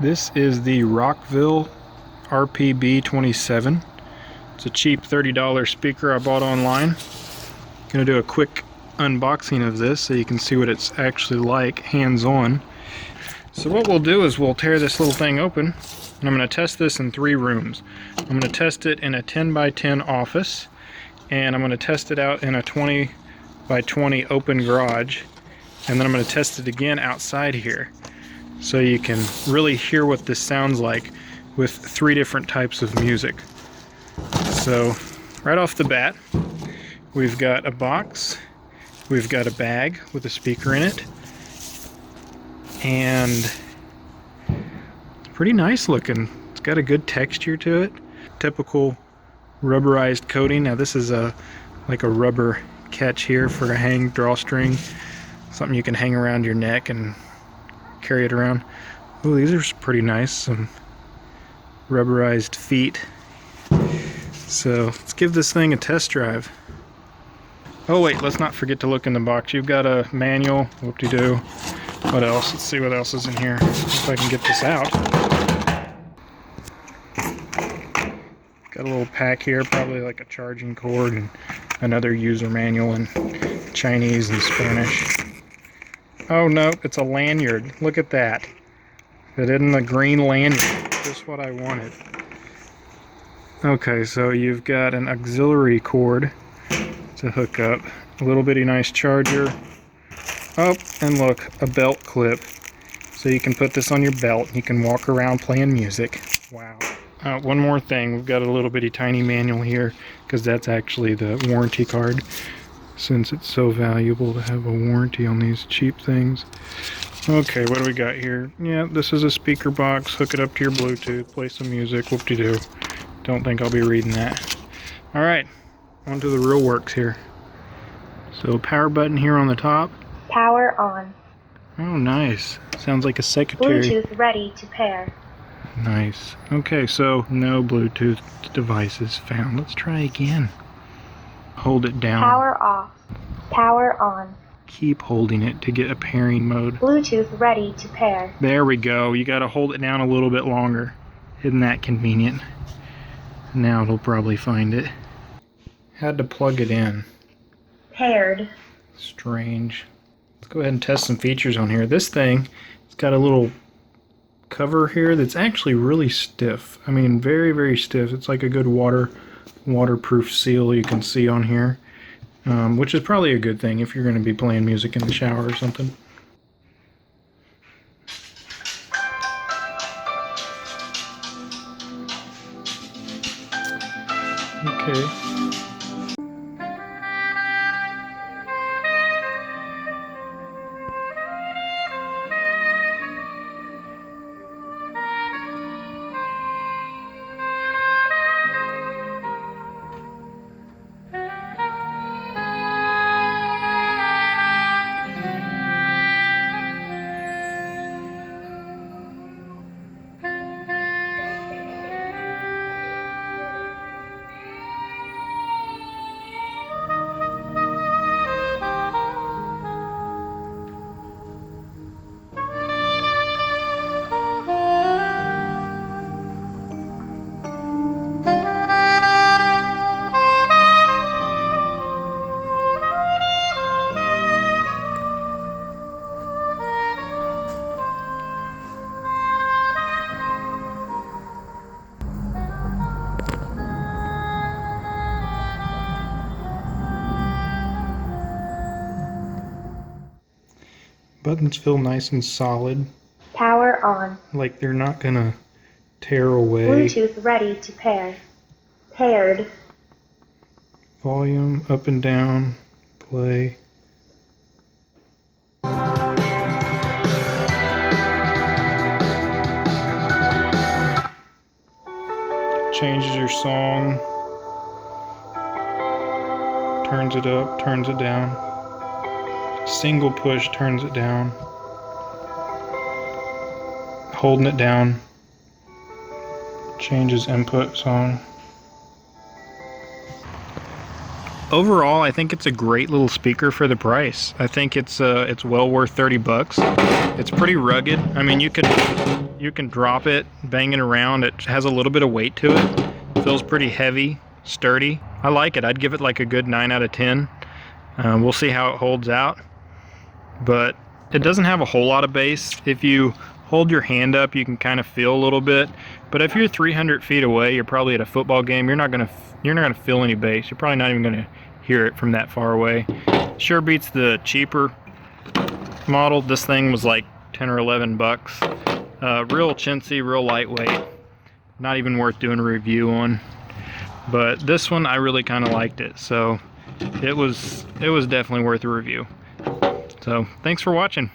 This is the Rockville RPB27. It's a cheap $30 speaker I bought online. I'm going to do a quick unboxing of this so you can see what it's actually like hands-on. So what we'll do is we'll tear this little thing open, and I'm going to test this in 3 rooms. I'm going to test it in a 10 by 10 office, and I'm going to test it out in a 20 by 20 open garage, and then I'm going to test it again outside here so you can really hear what this sounds like with 3 different types of music. So right off the bat, we've got a box, we've got a bag with a speaker in it, and pretty nice looking. It's got a good texture to it. Typical rubberized coating. Now this is like a rubber catch here for a drawstring, something you can hang around your neck and carry it around. Oh, these are pretty nice. Some rubberized feet. So let's give this thing a test drive. Oh wait, let's not forget to look in the box. You've got a manual. Whoop-de-doo. What else? Let's see what else is in here. If I can get this out. Got a little pack here, probably like a charging cord and another user manual in Chinese and Spanish. Oh no, it's a lanyard. Look at that. It isn't a green lanyard. Just what I wanted. Okay, so you've got an auxiliary cord to hook up. A little bitty nice charger. Oh, and look, a belt clip. So you can put this on your belt and you can walk around playing music. Wow. One more thing, we've got a little bitty tiny manual here because that's actually the warranty card, since it's so valuable to have a warranty on these cheap things. Okay, what do we got here? Yeah, this is a speaker box. Hook it up to your Bluetooth, play some music, whoop-de-doo. Don't think I'll be reading that. Alright, on to the real works here. So power button here on the top. Power on. Oh, nice. Sounds like a secretary. Bluetooth ready to pair. Nice. Okay, so no Bluetooth devices found. Let's try again. Hold it down. Power off. Power on. Keep holding it to get a pairing mode. Bluetooth ready to pair. There we go. You got to hold it down a little bit longer. Isn't that convenient? Now it'll probably find it. Had to plug it in. Paired. Strange. Let's go ahead and test some features on here. This thing, it's got a little cover here that's actually really stiff. I mean, very, very stiff. It's like a good waterproof seal you can see on here, which is probably a good thing if you're going to be playing music in the shower or something. Okay. Buttons feel nice and solid. Power on. Like they're not gonna tear away. Bluetooth ready to pair. Paired. Volume up and down. Play. Changes your song. Turns it up, turns it down. Single push turns it down. Holding it down changes input song. overall, I think it's a great little speaker for the price. I think it's well worth 30 bucks. It's pretty rugged. I mean, you can drop it, bang it around. It has a little bit of weight to it. Feels pretty heavy, sturdy. I like it. I'd give it like a good 9 out of 10. We'll see how it holds out. But it doesn't have a whole lot of bass. If you hold your hand up, you can kind of feel a little bit. But if you're 300 feet away, you're probably at a football game, you're not gonna feel any bass. You're probably not even gonna hear it from that far away. Sure beats the cheaper model. This thing was like 10 or 11 bucks. Real chintzy, real lightweight. Not even worth doing a review on. But this one, I really kind of liked it. So it was definitely worth a review. So thanks for watching.